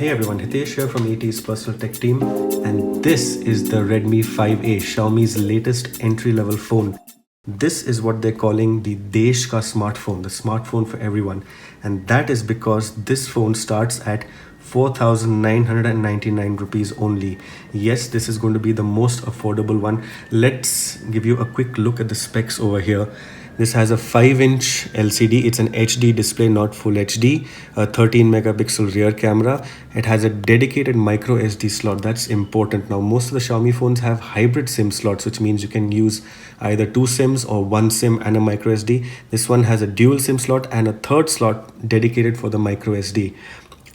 Hey everyone, Hitesh here from AT's personal tech team, and this is the Redmi 5A, Xiaomi's latest entry-level phone. This is what they're calling the Desh ka smartphone, the smartphone for everyone. And that is because this phone starts at 4,999 rupees only. Yes, this is going to be the most affordable one. Let's give you a quick look at the specs over here. This has a 5-inch LCD. It's an HD display, not full HD. A 13 megapixel rear camera. It has a dedicated micro SD slot. That's important. Now, most of the Xiaomi phones have hybrid SIM slots, which means you can use either 2 SIMs or 1 SIM and a micro SD. This one has a dual SIM slot and a third slot dedicated for the micro SD.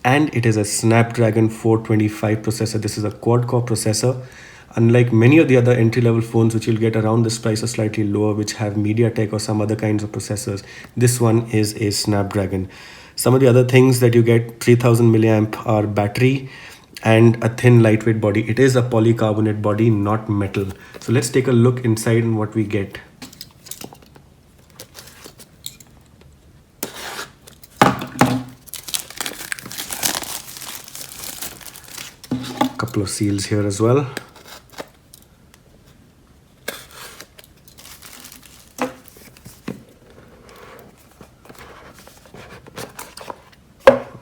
And it is a Snapdragon 425 processor. This is a quad-core processor. Unlike many of the other entry-level phones which you'll get around this price or slightly lower, which have MediaTek or some other kinds of processors, this one is a Snapdragon. Some of the other things that you get: 3000 milliamp hour battery and a thin lightweight body. It is a polycarbonate body, not metal. So let's take a look inside and what we get. Couple of seals here as well.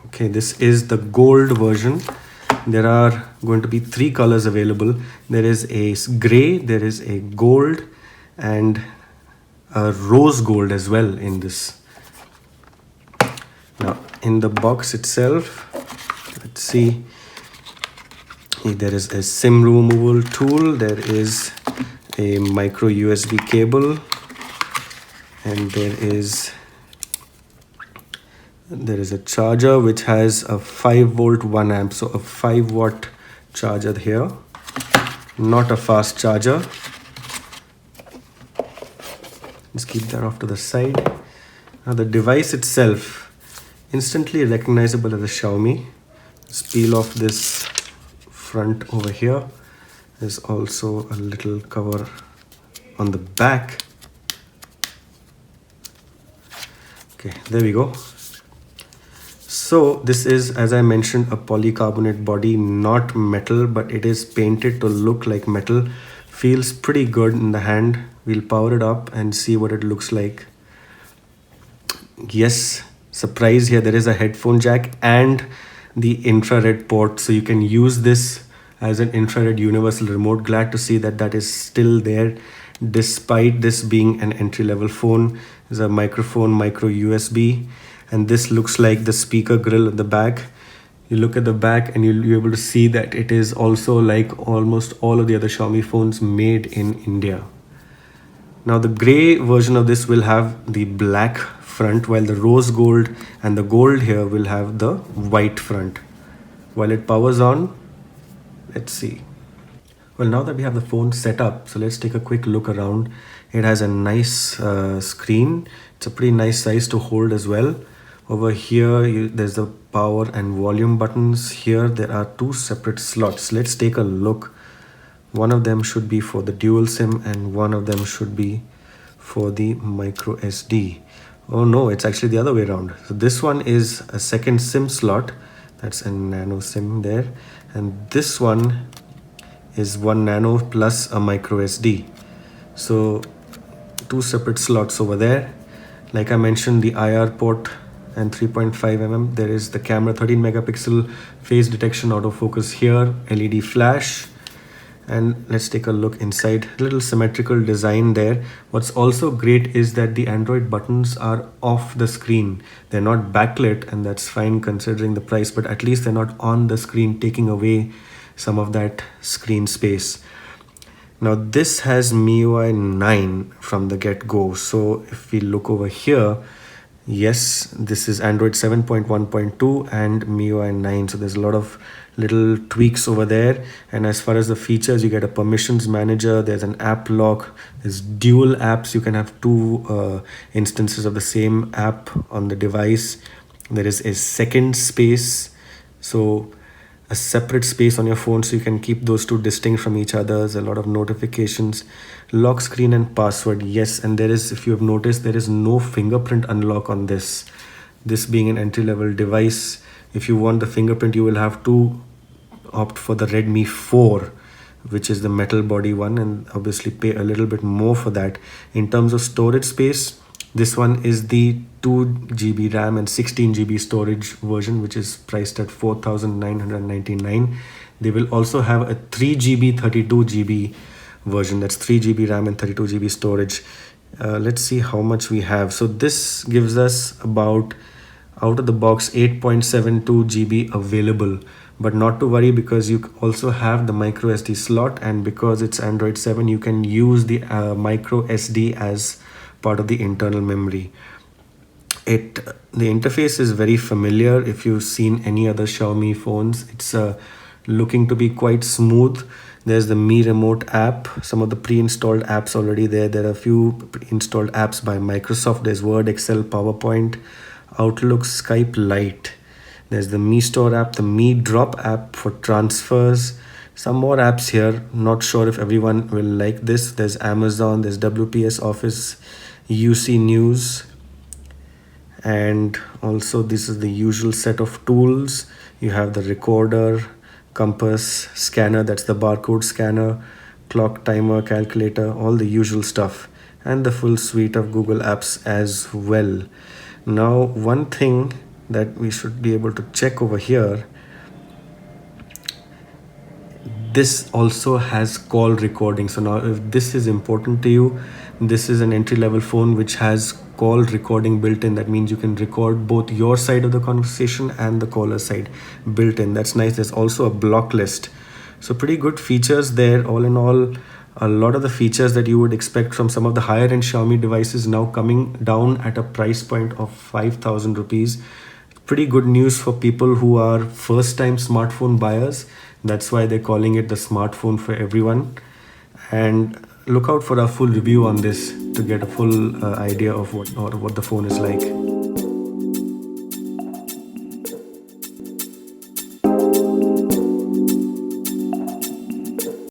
Okay, this is the gold version. There are going to be 3 colors available. There is a gray, there is a gold, and a rose gold as well in this. Now, in the box itself, let's see. There is a SIM removal tool. There is a micro USB cable, and there is a charger which has a 5-volt 1 amp, so a 5-watt charger here, not a fast charger. Just keep that off to the side. Now the device itself, instantly recognizable as a Xiaomi. Let's peel off this front over here. There's also a little cover on the back. Okay, there we go. So this is, as I mentioned, a polycarbonate body, not metal, but it is painted to look like metal. Feels pretty good in the hand. We'll power it up and see what it looks like. Yes, surprise here, there is a headphone jack and the infrared port, so you can use this as an infrared universal remote. Glad to see that that is still there despite this being an entry-level phone. There's a microphone, micro USB. And this looks like the speaker grill at the back. You look at the back and you'll be able to see that it is also like almost all of the other Xiaomi phones made in India. Now the gray version of this will have the black front, while the rose gold and the gold here will have the white front. While it powers on, let's see. Well, now that we have the phone set up, so let's take a quick look around. It has a nice screen. It's a pretty nice size to hold as well. Over here, there's the power and volume buttons. Here, there are 2 separate slots. Let's take a look. One of them should be for the dual SIM and one of them should be for the micro SD. Oh no, it's actually the other way around. So this one is a second SIM slot. That's a nano SIM there. And this one is 1 nano plus a micro SD. So 2 separate slots over there. Like I mentioned, the IR port and 3.5mm. There is the camera, 13 megapixel face detection autofocus here, LED flash. And let's take a look inside. Little symmetrical design there. What's also great is that the Android buttons are off the screen. They're not backlit, and that's fine considering the price, but at least they're not on the screen, taking away some of that screen space. Now this has MIUI 9 from the get-go. So if we look over here, yes, this is Android 7.1.2 and MIUI 9. So there's a lot of little tweaks over there. And as far as the features, you get a permissions manager. There's an app lock. There's dual apps. You can have 2 instances of the same app on the device. There is a second space. So a separate space on your phone so you can keep those 2 distinct from each other. There's a lot of notifications, lock screen and password. Yes, and there is, if you have noticed, there is no fingerprint unlock on this. This being an entry-level device, If you want the fingerprint, you will have to opt for the Redmi 4, which is the metal body one, and obviously pay a little bit more for that. In terms of storage space, this one is the 2 GB RAM and 16 GB storage version, which is priced at 4,999. They will also have a 3 GB 32 GB version, that's 3 GB RAM and 32 GB storage. Let's see how much we have. So this gives us about, out of the box, 8.72 GB available. But not to worry, because you also have the micro SD slot, and because it's Android 7, you can use the micro SD as part of the internal memory. The interface is very familiar. If you've seen any other Xiaomi phones, it's looking to be quite smooth. There's the Mi Remote app, some of the pre-installed apps already there. There are a few pre-installed apps by Microsoft. There's Word, Excel, PowerPoint, Outlook, Skype Lite. There's the Mi Store app, the Mi Drop app for transfers. Some more apps here. Not sure if everyone will like this. There's Amazon, there's WPS Office, UC News. And also this is the usual set of tools. You have the recorder, compass, scanner, that's the barcode scanner, clock, timer, calculator, all the usual stuff, and the full suite of Google apps as well. Now, one thing that we should be able to check over here, this also has call recording. So now, if this is important to you, this is an entry-level phone which has call recording built in. That means you can record both your side of the conversation and the caller side built in. That's nice. There's also a block list. So pretty good features there. All in all, a lot of the features that you would expect from some of the higher end Xiaomi devices now coming down at a price point of 5,000 rupees. Pretty good news for people who are first time smartphone buyers. That's why they're calling it the smartphone for everyone. And look out for a full review on this to get a full idea of what the phone is like.